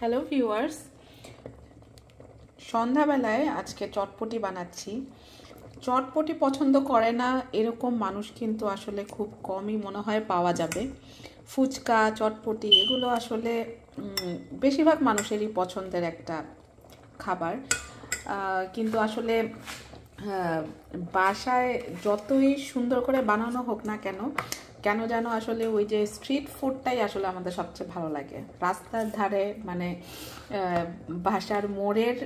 Hello viewers, সন্ধ্যাবেলায় আজকে চটপটি বানাচ্ছি। চটপটি পছন্দ করে না এরকম মানুষ কিন্তু আসলে খুব কমই মনে হয় পাওয়া যাবে। ফুচকা, চটপটি এগুলো আসলে বেশিরভাগ মানুষেরই পছন্দের একটা খাবার। কিন্তু আসলে বাসায় যতই সুন্দর করে বানানো হোক না কেন যেন আসলে ওই যে স্ট্রিট ফুডটাই আসলে আমাদের সবচেয়ে ভালো লাগে। রাস্তার ধারে মানে বাসার মোড়ের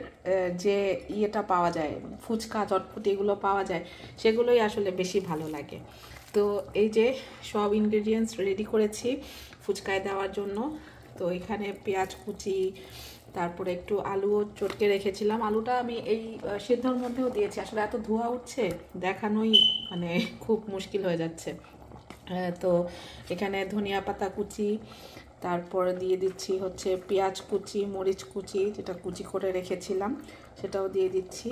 যে ইয়েটা পাওয়া যায়, ফুচকা চটপটি এগুলো পাওয়া যায়, সেগুলোই আসলে বেশি ভালো লাগে। তো এই যে সব ইনগ্রেডিয়েন্টস রেডি করেছি ফুচকায় দেওয়ার জন্য। তো এখানে পেঁয়াজ কুচি, তারপরে একটু আলুও চটকে রেখেছিলাম। আলুটা আমি এই সিদ্ধর মধ্যেও দিয়েছি, আসলে এত ধোঁয়া উঠছে দেখানোই মানে খুব মুশকিল হয়ে যাচ্ছে। তো এখানে ধনিয়া পাতা কুচি, তারপর দিয়ে দিচ্ছি হচ্ছে পেঁয়াজ কুচি, মরিচ কুচি যেটা কুচি করে রেখেছিলাম সেটাও দিয়ে দিচ্ছি।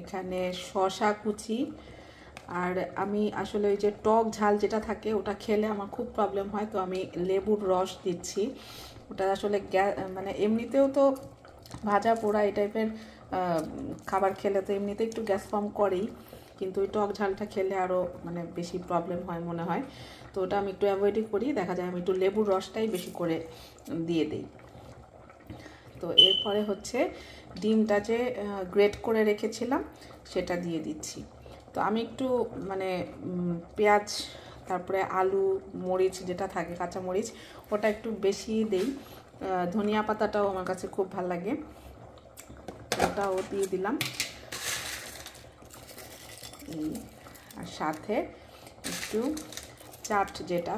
এখানে শসা কুচি, আর আমি আসলে ওই যে টক ঝাল যেটা থাকে ওটা খেলে আমার খুব প্রবলেম হয়, তো আমি লেবুর রস দিচ্ছি। ওটা আসলে মানে এমনিতেও তো ভাজা পোড়া এই টাইপের খাবার খেলে তো এমনিতে একটু গ্যাস ফর্ম করেই, কিন্তু ওই টক ঝালটা খেলে আরও মানে বেশি প্রবলেম হয় মনে হয়। তো ওটা আমি একটু অ্যাভয়েডই করি, দেখা যায় আমি একটু লেবুর রসটাই বেশি করে দিয়ে দিই। তো এরপরে হচ্ছে ডিমটা যে গ্রেট করে রেখেছিলাম সেটা দিয়ে দিচ্ছি। তো আমি একটু মানে পেঁয়াজ, তারপরে আলু, মরিচ যেটা থাকে কাঁচা মরিচ ওটা একটু বেশি দেই। ধনিয়া পাতাটাও আমার কাছে খুব ভালো লাগে, ওটাও দিয়ে দিলাম। আর সাথে একটু চাট যেটা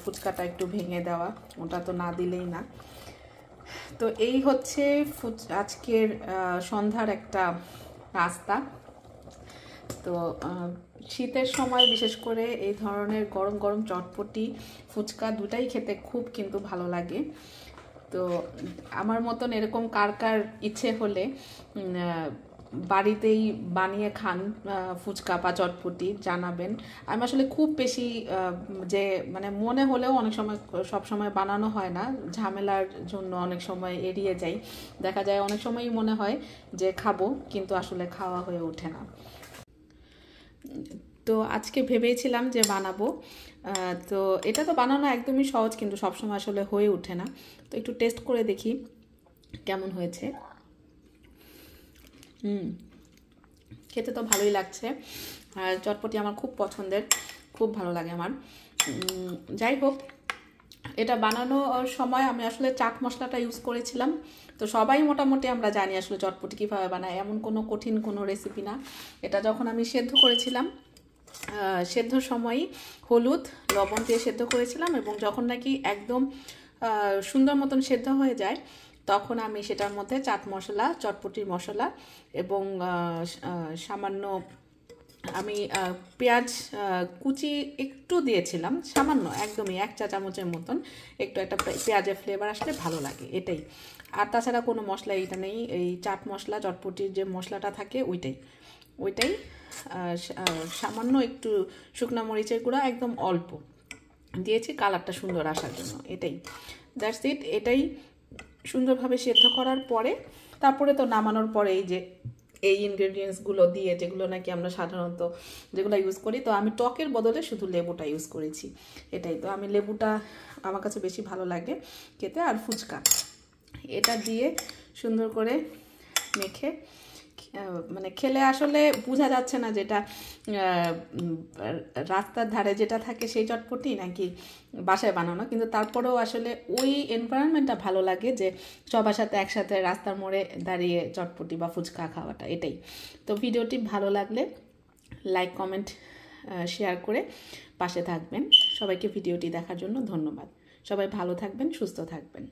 ফুচকাটা একটু ভেঙে দেওয়া, ওটা তো না দিলেই না। তো এই হচ্ছে আজকের সন্ধ্যার একটা নাস্তা। তো শীতের সময় বিশেষ করে এই ধরনের গরম গরম চটপটি, ফুচকা দুটাই খেতে খুব কিন্তু ভালো লাগে। তো আমার মতন এরকম কার কার ইচ্ছে হলে বাড়িতেই বানিয়ে খান ফুচকা বা চটপটি জানাবেন। আমি আসলে খুব বেশি যে মানে মনে হলেও অনেক সময় সব সময় বানানো হয় না, ঝামেলার জন্য অনেক সময় এড়িয়ে যাই। দেখা যায় অনেক সময়ই মনে হয় যে খাবো, কিন্তু আসলে খাওয়া হয়ে ওঠে না। তো আজকে ভেবেছিলাম যে বানাবো। তো এটা তো বানানো একদমই সহজ, কিন্তু সবসময় আসলে হয়ে ওঠে না। তো একটু টেস্ট করে দেখি কেমন হয়েছে। খেতে তো ভালোই লাগছে, আর চটপটি আমার খুব পছন্দের, খুব ভালো লাগে আমার। যাই হোক, এটা বানানোর সময় আমি আসলে চাট মশলাটা ইউজ করেছিলাম। তো সবাই মোটামুটি আমরা জানি আসলে চটপটি কীভাবে বানায়, এমন কোনো কঠিন কোনো রেসিপি না। এটা যখন আমি সেদ্ধ করেছিলাম, সেদ্ধর সময়ই হলুদ লবণ দিয়ে সেদ্ধ করেছিলাম, এবং যখন নাকি একদম সুন্দর মতন সেদ্ধ হয়ে যায় তখন আমি সেটার মধ্যে চাট মশলা, চটপটির মশলা এবং সামান্য আমি পেঁয়াজ কুচি একটু দিয়েছিলাম, সামান্য একদমই 1 চা চামচের মতন, একটু একটা পেঁয়াজের ফ্লেভার আসলে ভালো লাগে এটাই। আর তাছাড়া কোনো মশলা এটা নেই, এই চাট মশলা চটপটির যে মশলাটা থাকে ওইটাই সামান্য একটু শুকনো মরিচের গুঁড়া একদম অল্প দিয়েছি কালারটা সুন্দর আসার জন্য, এটাই, দ্যাটস ইট। এটাই সুন্দরভাবে সেদ্ধ করার পরে তারপরে তো নামানোর পরে এই ইনগ্রেডিয়েন্টসগুলো দিয়ে, যেগুলো নাকি আমরা সাধারণত যেগুলো ইউজ করি, তো আমি টকের বদলে শুধু লেবুটা ইউজ করেছি, এটাই। তো আমি লেবুটা আমার কাছে বেশি ভালো লাগে খেতে। আর ফুচকা এটা দিয়ে সুন্দর করে মেখে মানে খেলে আসলে বোঝা যাচ্ছে না যেটা রাস্তার ধারে যেটা থাকে সেই চটপটি নাকি বাসায় বানানো, কিন্তু তারপরেও আসলে ওই এনভায়রনমেন্টটা ভালো লাগে যে সবার সাথে একসাথে রাস্তার মোড়ে দাঁড়িয়ে চটপটি বা ফুচকা খাওয়াটা, এটাই। তো ভিডিওটি ভালো লাগলে লাইক, কমেন্ট, শেয়ার করে পাশে থাকবেন। সবাইকে ভিডিওটি দেখার জন্য ধন্যবাদ। সবাই ভালো থাকবেন, সুস্থ থাকবেন।